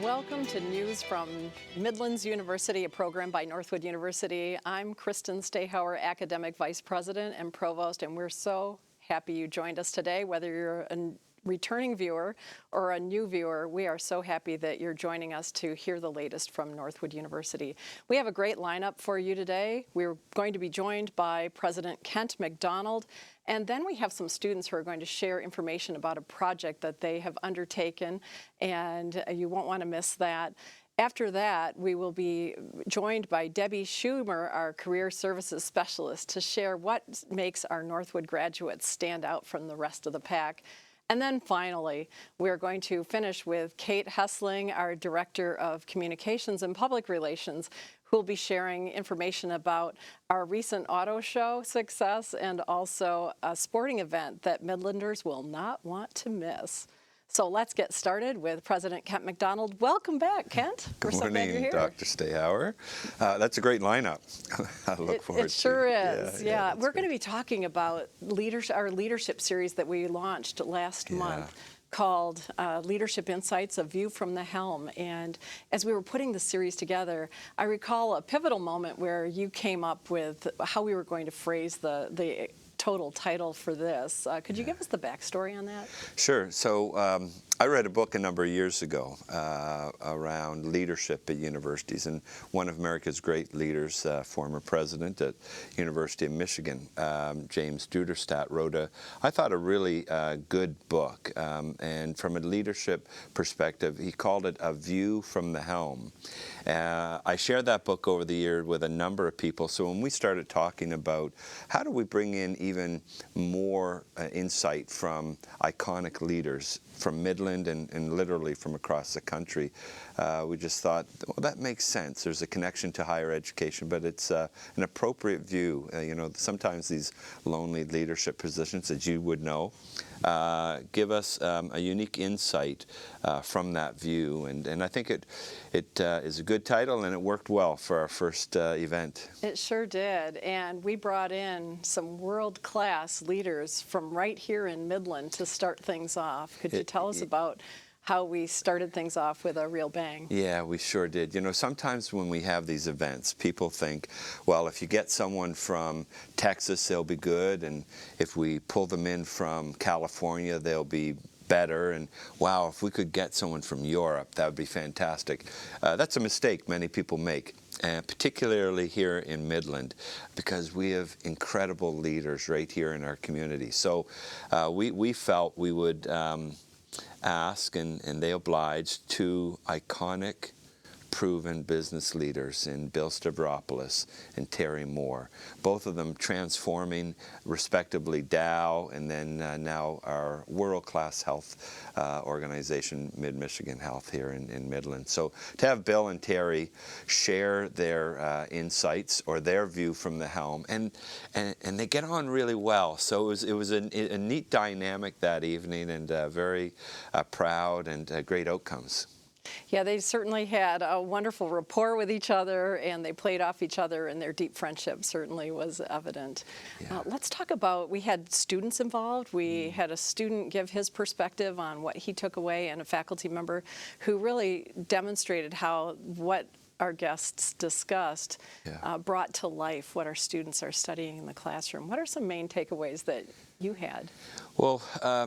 Welcome to News from Midlands University, a program by Northwood University. I'm Kristen Stahauer, Academic Vice President and Provost, and we're so happy you joined us today. Whether you're a returning viewer or a new viewer, we are so happy that you're joining us to hear the latest from Northwood University. We have a great lineup for you today. We're going to be joined by President Kent McDonald, and then we have some students who are going to share information about a project that they have undertaken, and you won't want to miss that. After that, we will be joined by Debbie Schumer, our Career Services Specialist, to share what makes our Northwood graduates stand out from the rest of the pack. And then finally, we're going to finish with Kate Hessling, our Director of Communications and Public Relations, who will be sharing information about our recent auto show success and also a sporting event that Midlanders will not want to miss. So let's get started with President Kent McDonald. Welcome back, Kent. Good morning, Dr. Stahauer. That's a great lineup. I look forward to it. It sure is, yeah. We're great. going to be talking about our leadership series that we launched last month called Leadership Insights, A View from the Helm. And as we were putting the series together, I recall a pivotal moment where you came up with how we were going to phrase the total title for this. Could you give us the backstory on that? Sure. So I read a book a number of years ago around leadership at universities, and one of America's great leaders, former president at University of Michigan, James Duderstadt, wrote I thought a really good book, and from a leadership perspective, he called it A View from the Helm. I shared that book over the year with a number of people, so when we started talking about how do we bring in even more insight from iconic leaders from Midland and literally from across the country, we just thought, well, that makes sense. There's a connection to higher education, but it's an appropriate view. You know, sometimes these lonely leadership positions, as you would know, give us a unique insight from that view, and I think it is a good title, and it worked well for our first event. It sure did, and we brought in some world-class leaders from right here in Midland to start things off. Could you tell us about how we started things off with a real bang? Yeah, we sure did. You know, sometimes when we have these events, people think, well, if you get someone from Texas, they'll be good, and if we pull them in from California, they'll be better, and wow, if we could get someone from Europe, that would be fantastic. That's a mistake many people make, particularly here in Midland, because we have incredible leaders right here in our community. So we felt we would ask, and they obliged, two iconic, proven business leaders in Bill Stavropoulos and Terry Moore, both of them transforming respectively Dow and then now our world-class health organization, Mid-Michigan Health here in Midland. So to have Bill and Terry share their insights or their view from the helm, and they get on really well. So it was a neat dynamic that evening, and very proud and great outcomes. Yeah, they certainly had a wonderful rapport with each other, and they played off each other, and their deep friendship certainly was evident. Yeah. Let's talk about, we had students involved. We had a student give his perspective on what he took away, and a faculty member who really demonstrated how what our guests discussed brought to life what our students are studying in the classroom. What are some main takeaways that you had? Well,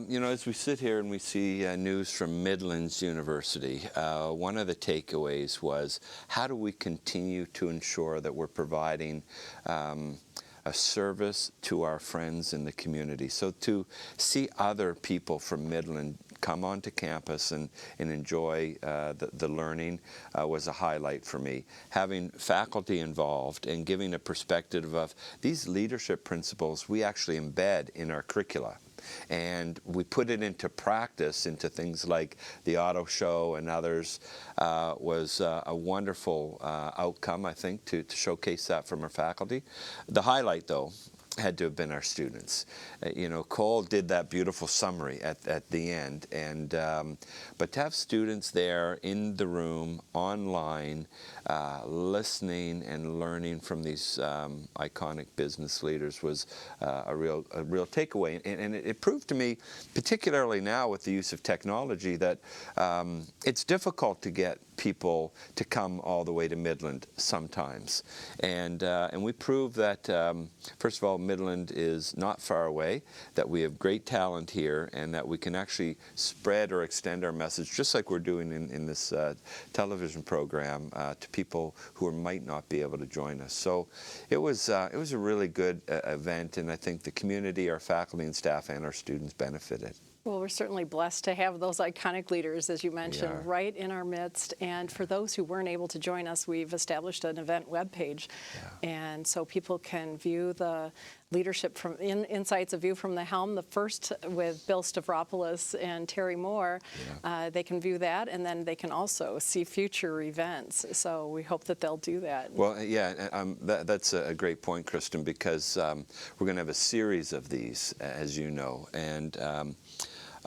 you know, as we sit here and we see news from Midlands University, one of the takeaways was, how do we continue to ensure that we're providing a service to our friends in the community? So to see other people from Midland come onto campus and enjoy the learning was a highlight for me. Having faculty involved and giving a perspective of these leadership principles we actually embed in our curricula. And we put it into practice, into things like the auto show and others, was a wonderful outcome, I think, to showcase that from our faculty. The highlight, though, had to have been our students. You know, Cole did that beautiful summary at the end, and but to have students there in the room, online, listening and learning from these iconic business leaders was a real takeaway. And it proved to me, particularly now with the use of technology, that it's difficult to get people to come all the way to Midland sometimes. And we prove that, first of all, Midland is not far away, that we have great talent here, and that we can actually spread or extend our message, just like we're doing in this television program, to people who might not be able to join us. So it was a really good event, and I think the community, our faculty and staff, and our students benefited. Well, we're certainly blessed to have those iconic leaders, as you mentioned, right in our midst. And for those who weren't able to join us, we've established an event webpage. And so people can view the leadership from Insights, A View from the Helm, the first with Bill Stavropoulos and Terry Moore. They can view that, and then they can also see future events. So we hope that they'll do that. Well, yeah, that's a great point, Kristen, because we're going to have a series of these, as you know. And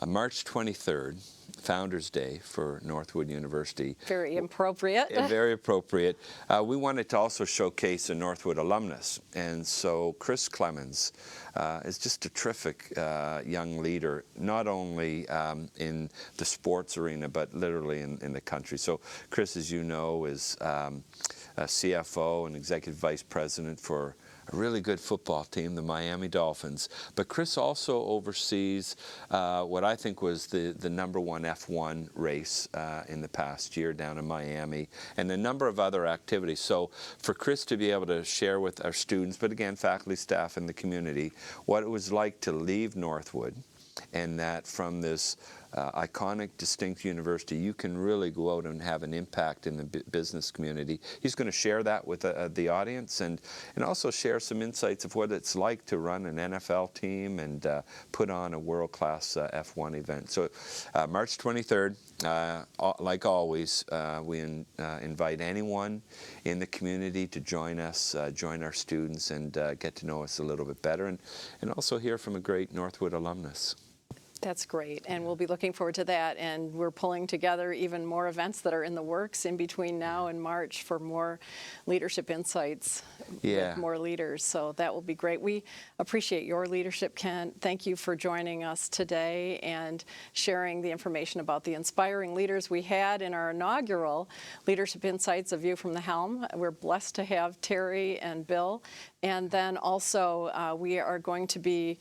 March 23rd, Founders Day for Northwood University. Very appropriate. Very appropriate. We wanted to also showcase a Northwood alumnus. And so Chris Clemens is just a terrific young leader, not only in the sports arena, but literally in the country. So Chris, as you know, is a CFO and Executive Vice President for a really good football team, the Miami Dolphins. But Chris also oversees what I think was the #1 F1 race in the past year down in Miami, and a number of other activities. So for Chris to be able to share with our students, but again, faculty, staff, and the community, what it was like to leave Northwood, and that from this iconic, distinct university, you can really go out and have an impact in the business community. He's going to share that with the audience, and also share some insights of what it's like to run an NFL team and put on a world-class F1 event. So March 23rd, like always, we invite anyone in the community to join us, join our students, and get to know us a little bit better, and also hear from a great Northwood alumnus. That's great, and we'll be looking forward to that. And we're pulling together even more events that are in the works in between now and March for more leadership insights with more leaders. So that will be great. We appreciate your leadership, Kent. Thank you for joining us today and sharing the information about the inspiring leaders we had in our inaugural Leadership Insights, A View from the Helm. We're blessed to have Terry and Bill. And then also we are going to be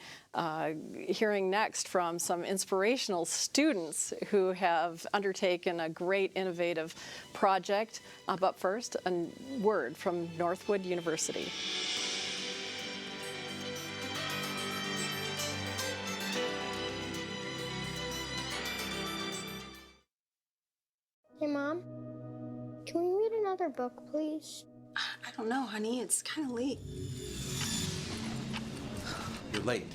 hearing next from some inspirational students who have undertaken a great innovative project. But first, a word from Northwood University. Hey, Mom, can we read another book, please? I don't know, honey. It's kind of late. You're late.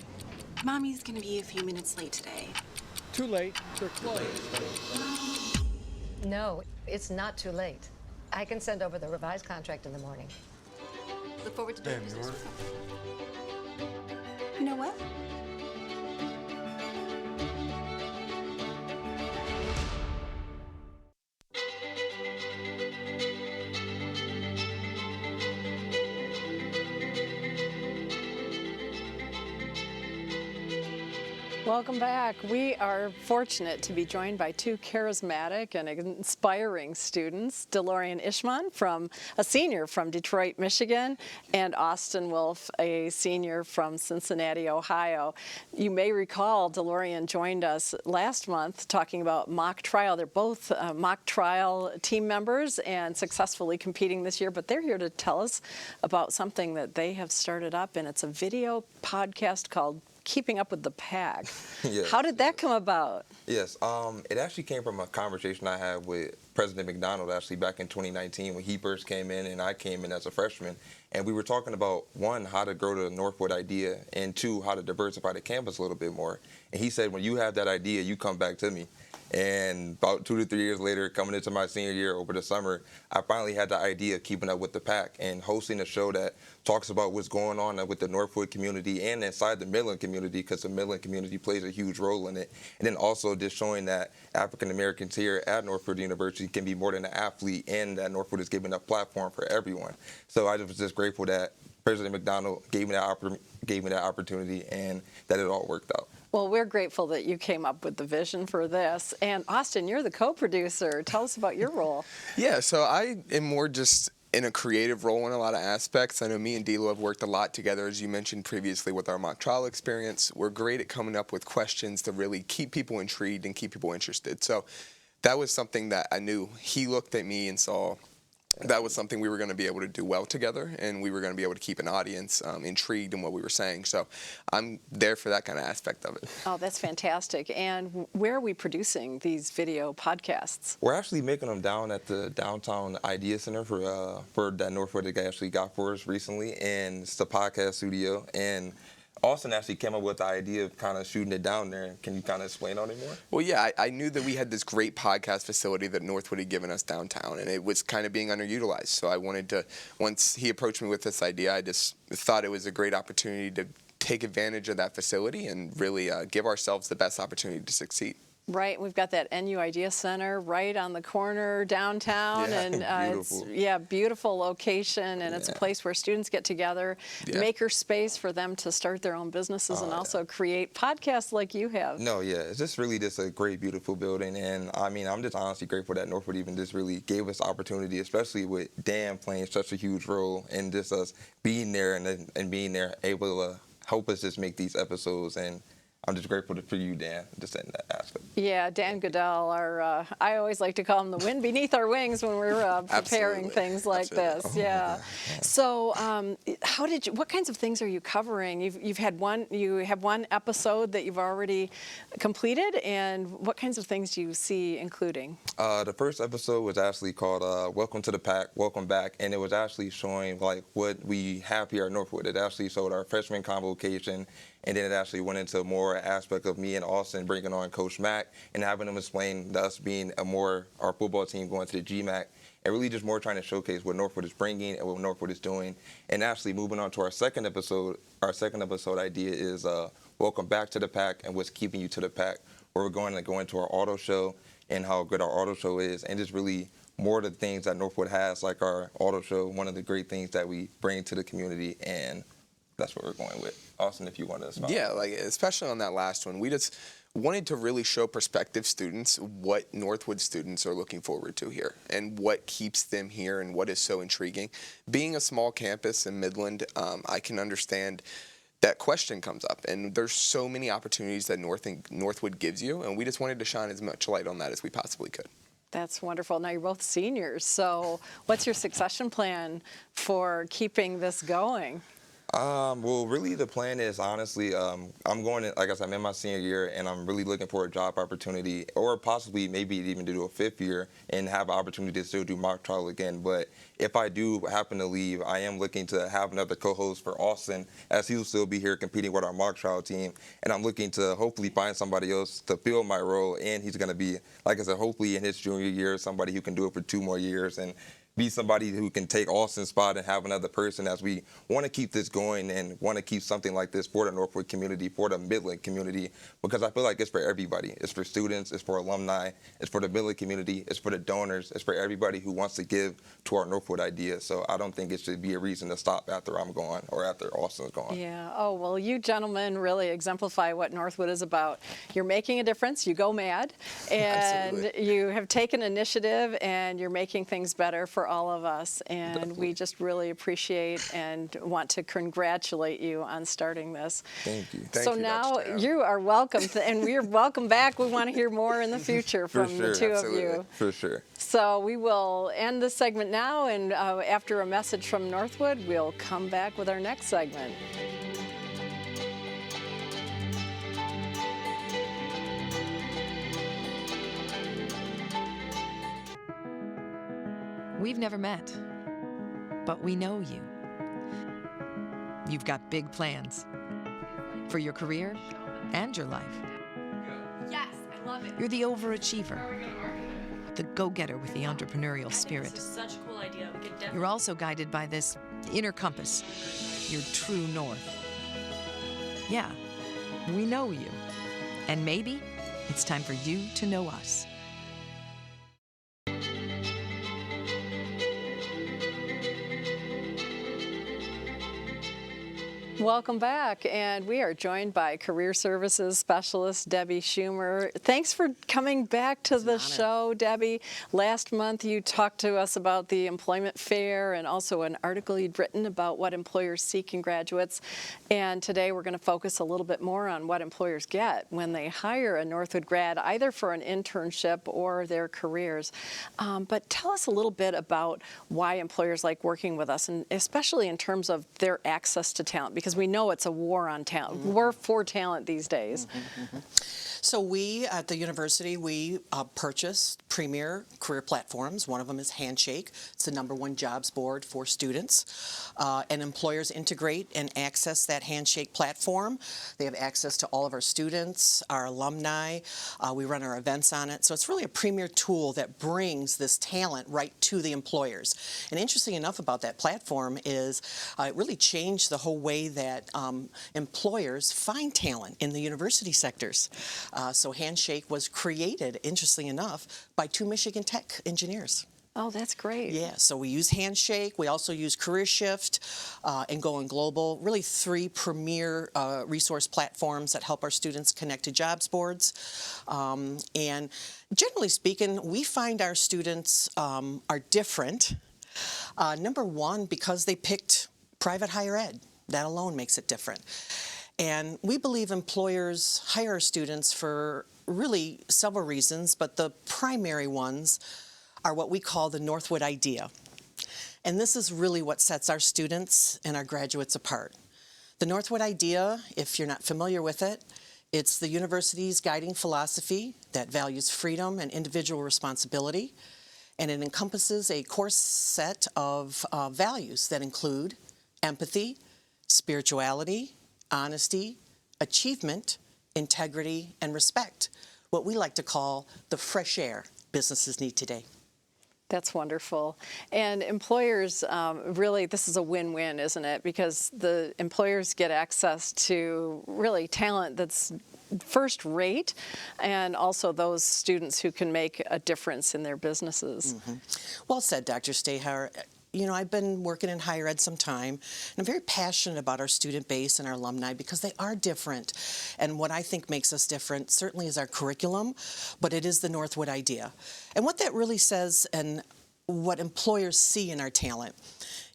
Mommy's gonna be a few minutes late today. Too late. They're closed. No, it's not too late. I can send over the revised contract in the morning. Look forward to doing Damn, business you with her. You know what? Welcome back. We are fortunate to be joined by two charismatic and inspiring students, DeLorean Ishman, a senior from Detroit, Michigan, and Austin Wolf, a senior from Cincinnati, Ohio. You may recall DeLorean joined us last month talking about mock trial. They're both mock trial team members and successfully competing this year, but they're here to tell us about something that they have started up, and it's a video podcast called Keeping Up with the Pack. Yes. How did that come about? Yes, it actually came from a conversation I had with President McDonald actually back in 2019 when he first came in and I came in as a freshman. And we were talking about, one, how to grow the Northwood idea, and two, how to diversify the campus a little bit more. And he said, when you have that idea, you come back to me. And about 2 to 3 years later, coming into my senior year over the summer, I finally had the idea of keeping up with the pack and hosting a show that talks about what's going on with the Northwood community and inside the Midland community, because the Midland community plays a huge role in it. And then also just showing that African Americans here at Northwood University can be more than an athlete, and that Northwood is giving a platform for everyone. So I was just grateful that President McDonald gave me that opportunity and that it all worked out. Well, we're grateful that you came up with the vision for this. And Austin, you're the co-producer. Tell us about your role. Yeah, so I am more just in a creative role in a lot of aspects. I know me and Dilo have worked a lot together, as you mentioned previously, with our mock trial experience. We're great at coming up with questions to really keep people intrigued and keep people interested. So that was something that I knew he looked at me and saw that was something we were going to be able to do well together, and we were going to be able to keep an audience intrigued in what we were saying. So I'm there for that kind of aspect of it. Oh, that's fantastic. And where are we producing these video podcasts? We're actually making them down at the Downtown Idea Center for that Northwood that actually got for us recently, and it's the podcast studio. And Austin actually came up with the idea of kind of shooting it down there. Can you kind of explain on it more? Well, yeah, I knew that we had this great podcast facility that Northwood had given us downtown, and it was kind of being underutilized. So I wanted to, once he approached me with this idea, I just thought it was a great opportunity to take advantage of that facility and really give ourselves the best opportunity to succeed. Right, we've got that NU Idea Center right on the corner downtown, Yeah, and it's beautiful location, and it's a place where students get together, maker space for them to start their own businesses and also create podcasts like you have. No, yeah, it's just really just a great, beautiful building, and I mean, I'm just honestly grateful that Northwood even just really gave us opportunity, especially with Dan playing such a huge role, and just us being there and being there able to help us just make these episodes. And I'm just grateful for you, Dan, just in that aspect. Yeah, Dan Goodell, I always like to call him the wind beneath our wings when we're preparing things like this. Yeah. So, what kinds of things are you covering? You have one episode that you've already completed, and what kinds of things do you see including? The first episode was actually called Welcome to the Pack, Welcome Back, and it was actually showing like what we have here at Northwood. It actually showed our freshman convocation, and then it actually went into more aspect of me and Austin bringing on Coach Mack and having him explain us being our football team going to the GMAC, and really just more trying to showcase what Northwood is bringing and what Northwood is doing. And actually moving on to our second episode idea is Welcome Back to the Pack and What's Keeping You to the Pack, where we're going to go into our auto show and how good our auto show is, and just really more of the things that Northwood has, like our auto show, one of the great things that we bring to the community, and that's what we're going with. Austin, if you want to respond. Yeah, like especially on that last one, we just wanted to really show prospective students what Northwood students are looking forward to here and what keeps them here and what is so intriguing. Being a small campus in Midland, I can understand that question comes up, and there's so many opportunities that Northwood gives you, and we just wanted to shine as much light on that as we possibly could. That's wonderful. Now you're both seniors, so what's your succession plan for keeping this going? Well, really the plan is honestly, I'm going to, like I said, I'm in my senior year, and I'm really looking for a job opportunity, or possibly maybe even to do a fifth year and have an opportunity to still do mock trial again. But if I do happen to leave, I am looking to have another co-host for Austin, as he'll still be here competing with our mock trial team. And I'm looking to hopefully find somebody else to fill my role, and he's going to be, like I said, hopefully in his junior year, somebody who can do it for 2 more years and be somebody who can take Austin's spot and have another person, as we want to keep this going and want to keep something like this for the Northwood community, for the Midland community, because I feel like it's for everybody. It's for students, it's for alumni, it's for the Midland community, it's for the donors, it's for everybody who wants to give to our Northwood idea. So I don't think it should be a reason to stop after I'm gone or after Austin's gone. Yeah. Oh, well, you gentlemen really exemplify what Northwood is about. You're making a difference. You go mad, and you have taken initiative, and you're making things better for all of us, and Definitely. we just really appreciate and want to congratulate you on starting this. Thank you. So now you are welcome, and we're welcome back. We want to hear more in the future from the two of you. For sure. So we will end this segment now, and after a message from Northwood, we'll come back with our next segment. We've never met, but we know you. You've got big plans for your career and your life. Yes, I love it. You're the overachiever, the go-getter with the entrepreneurial spirit. This is such a cool idea. We could definitely. You're also guided by this inner compass, your true north. Yeah, we know you. And maybe it's time for you to know us. Welcome back, and we are joined by Career Services Specialist Debbie Schumer. Thanks for coming back to the show, Debbie. Last month you talked to us about the employment fair and also an article you'd written about what employers seek in graduates. And today we're going to focus a little bit more on what employers get when they hire a Northwood grad, either for an internship or their careers. But tell us a little bit about why employers like working with us, and especially in terms of their access to talent, because we know it's a war on talent, war for talent these days. So we at the university, we purchase premier career platforms. One of them is Handshake. It's the #1 jobs board for students. And employers integrate and access that Handshake platform. They have access to all of our students, our alumni. We run our events on it. So it's really a premier tool that brings this talent right to the employers. And interesting enough about that platform is it really changed the whole way that employers find talent in the university sectors. So Handshake was created, interestingly enough, by 2 Michigan Tech engineers. Oh, that's great. Yeah, so we use Handshake. We also use Career Shift and Going Global, really 3 premier resource platforms that help our students connect to jobs boards. And generally speaking, we find our students are different. #1, because they picked private higher ed. That alone makes it different. And we believe employers hire students for really several reasons, but the primary ones are what we call the Northwood idea. And this is really what sets our students and our graduates apart. The Northwood idea, if you're not familiar with it, it's the university's guiding philosophy that values freedom and individual responsibility. And it encompasses a core set of values that include empathy, spirituality, honesty, achievement, integrity, and respect. What we like to call the fresh air businesses need today. That's wonderful. And employers, really, this is a win-win, isn't it? Because the employers get access to really talent that's first rate, and also those students who can make a difference in their businesses. Well said, Dr. Stahauer. You know, I've been working in higher ed some time, and I'm very passionate about our student base and our alumni because they are different. And what I think makes us different certainly is our curriculum, but it is the Northwood idea. And what that really says, and what employers see in our talent,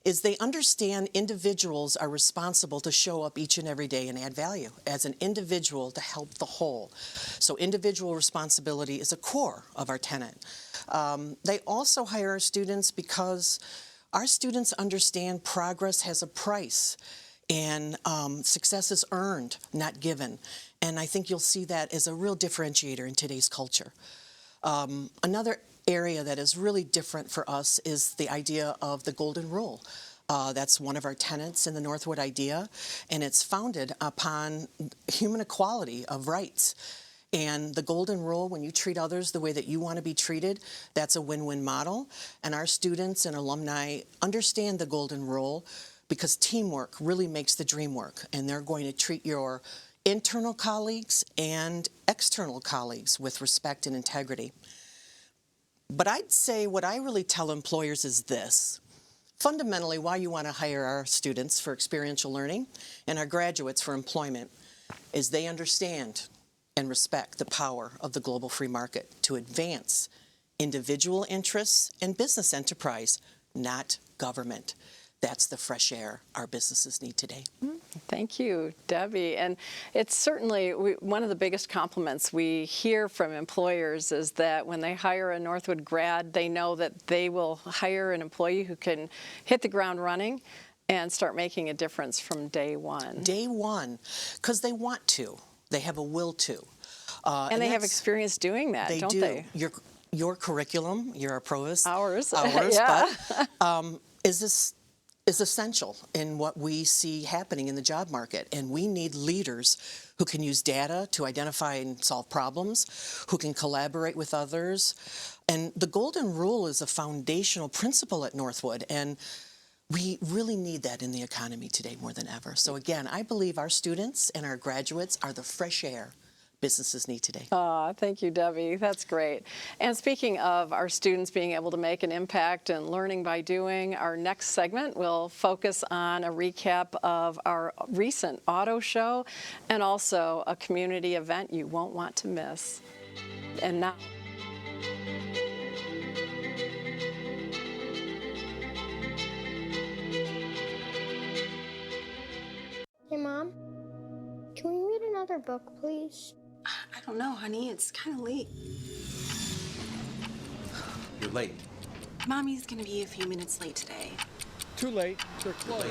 is they understand individuals are responsible to show up each and every day and add value as an individual to help the whole. So individual responsibility is a core of our tenet. They also hire our students because our students understand progress has a price, and success is earned, not given. And I think you'll see that as a real differentiator in today's culture. Another area that is really different for us is the idea of the golden rule. That's one of our tenets in the Northwood idea, and it's founded upon human equality of rights. And the golden rule, when you treat others the way that you want to be treated, that's a win-win model. And our students and alumni understand the golden rule because teamwork really makes the dream work. And they're going to treat your internal colleagues and external colleagues with respect and integrity. But I'd say what I really tell employers is this. Fundamentally, why you want to hire our students for experiential learning and our graduates for employment is they understand and respect the power of the global free market to advance individual interests and business enterprise, not government. That's the fresh air our businesses need today. Thank you, Debbie. And it's certainly one of the biggest compliments we hear from employers is that when they hire a Northwood grad, they know that they will hire an employee who can hit the ground running and start making a difference from day one. Day one, because they want to. They have a will to. And they have experience doing that, don't they? Your curriculum, you're a provost. Ours, yeah. But is essential in what we see happening in the job market. And we need leaders who can use data to identify and solve problems, who can collaborate with others. And the golden rule is a foundational principle at Northwood. And we really need that in the economy today more than ever. So again, I believe our students and our graduates are the fresh air businesses need today. Thank you, Debbie. That's great. And speaking of our students being able to make an impact and learning by doing, our next segment will focus on a recap of our recent auto show and also a community event you won't want to miss. And now. Hey, Mom, can we read another book, please? I don't know, honey. It's kind of late. You're late. Mommy's gonna be a few minutes late today. Too late. They're closed.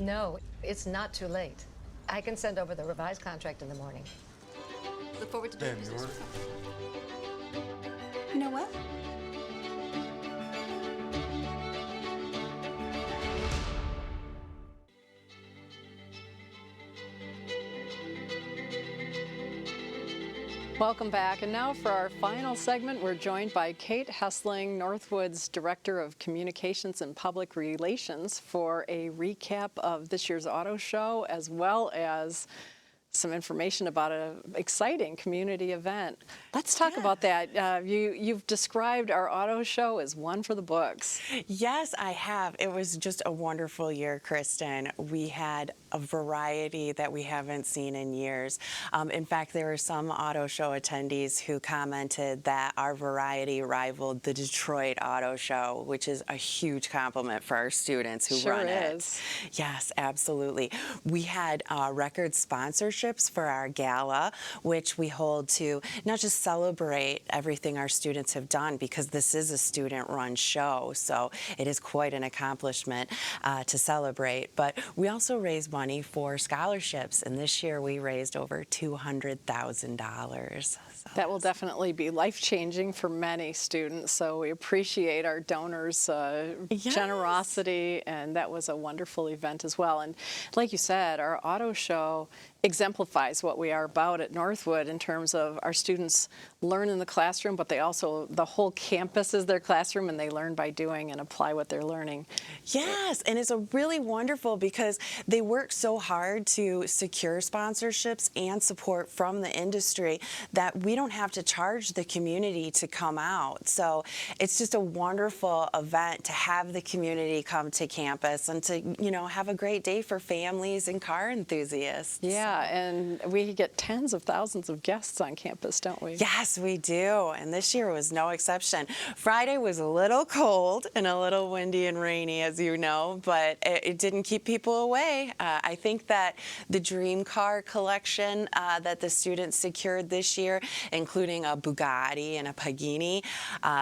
No, it's not too late. I can send over the revised contract in the morning. Look forward to doing Damn, business you're with you. You know what? Welcome back. And now for our final segment, we're joined by Kate Hessling, Northwood's Director of Communications and Public Relations, for a recap of this year's auto show, as well as some information about an exciting community event. Let's talk about that. You've described our auto show as one for the books. Yes, I have. It was just a wonderful year, Kristen. We had a variety that we haven't seen in years. In fact, there were some auto show attendees who commented that our variety rivaled the Detroit Auto Show, which is a huge compliment for our students who run it. Sure is. Yes, absolutely. We had record sponsorships for our gala, which we hold to not just celebrate everything our students have done, because this is a student-run show, so it is quite an accomplishment to celebrate, but we also raise money for scholarships, and this year we raised over $200,000. That will definitely be life-changing for many students, so we appreciate our donors' generosity, and that was a wonderful event as well. And like you said, our auto show exemplifies what we are about at Northwood in terms of our students learn in the classroom, but they also, the whole campus is their classroom, and they learn by doing and apply what they're learning. Yes, and it's a really wonderful because they work so hard to secure sponsorships and support from the industry that we don't have to charge the community to come out. So it's just a wonderful event to have the community come to campus and to, you know, have a great day for families and car enthusiasts. Yeah, and we get tens of thousands of guests on campus, don't we? Yes, we do, and this year was no exception. Friday was a little cold and a little windy and rainy, as you know, but it didn't keep people away. I think that the dream car collection that the students secured this year, including a Bugatti and a Pagani,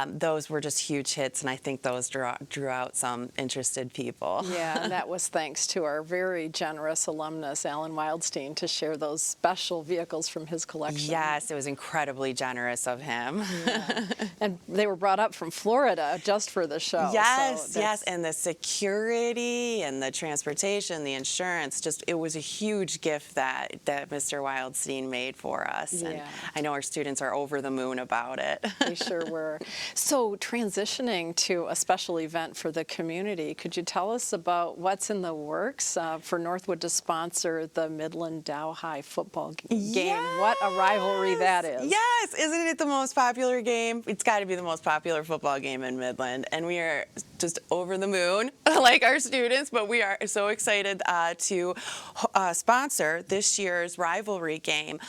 those were just huge hits, and I think those drew out some interested people. Yeah, and that was thanks to our very generous alumnus, Alan Wildstein, to share those special vehicles from his collection. Yes, it was incredibly generous of him. Yeah. And they were brought up from Florida just for the show. Yes, so yes, and the security and the transportation, the insurance, just it was a huge gift that Mr. Wildstein made for us. Yeah. And I know our students are over the moon about it. They sure were. So transitioning to a special event for the community, could you tell us about what's in the works for Northwood to sponsor the Midland Dow High football game? Yes. What a rivalry that is. Yes, isn't it the most popular game? It's got to be the most popular football game in Midland, and we are just over the moon, like our students, but we are so excited to sponsor this year's rivalry game,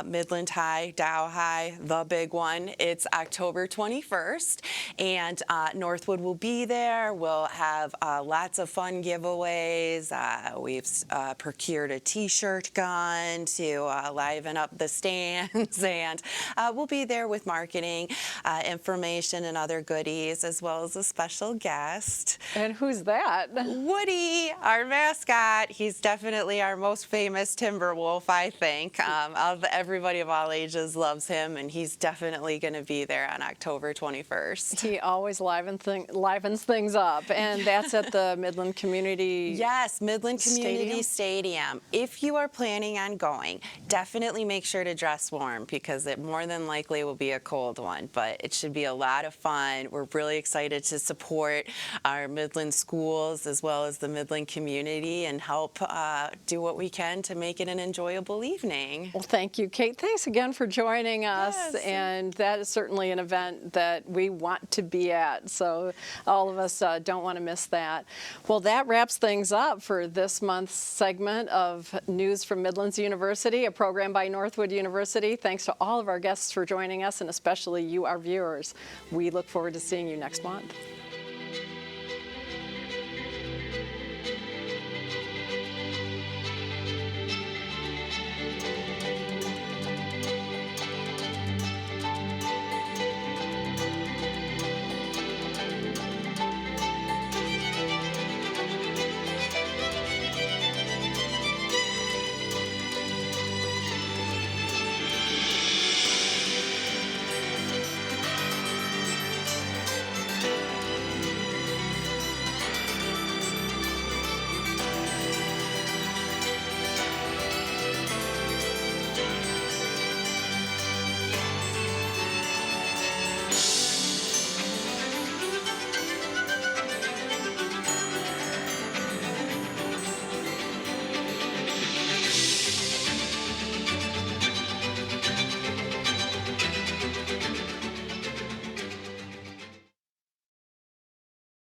Midland High, Dow High, the big one. It's October 21st, and Northwood will be there. We'll have lots of fun giveaways. We've procured a T-shirt gun to liven up the stands, and we'll be there with marketing information and other goodies, as well as a special guest. And who's that? Woody, our mascot. He's definitely our most famous timber wolf, I think. Everybody of all ages loves him, and he's definitely going to be there on October 21st. He always livens things up, and that's at the Midland Community Yes, Midland Community Stadium. If you are planning planning on going, definitely make sure to dress warm because it more than likely will be a cold one, but it should be a lot of fun. We're really excited to support our Midland schools as well as the Midland community and help do what we can to make it an enjoyable evening. Well, thank you, Kate. Thanks again for joining us. Yes. And that is certainly an event that we want to be at. So all of us don't want to miss that. Well, that wraps things up for this month's segment of News from Midlands University, a program by Northwood University. Thanks to all of our guests for joining us, and especially you, our viewers. We look forward to seeing you next month.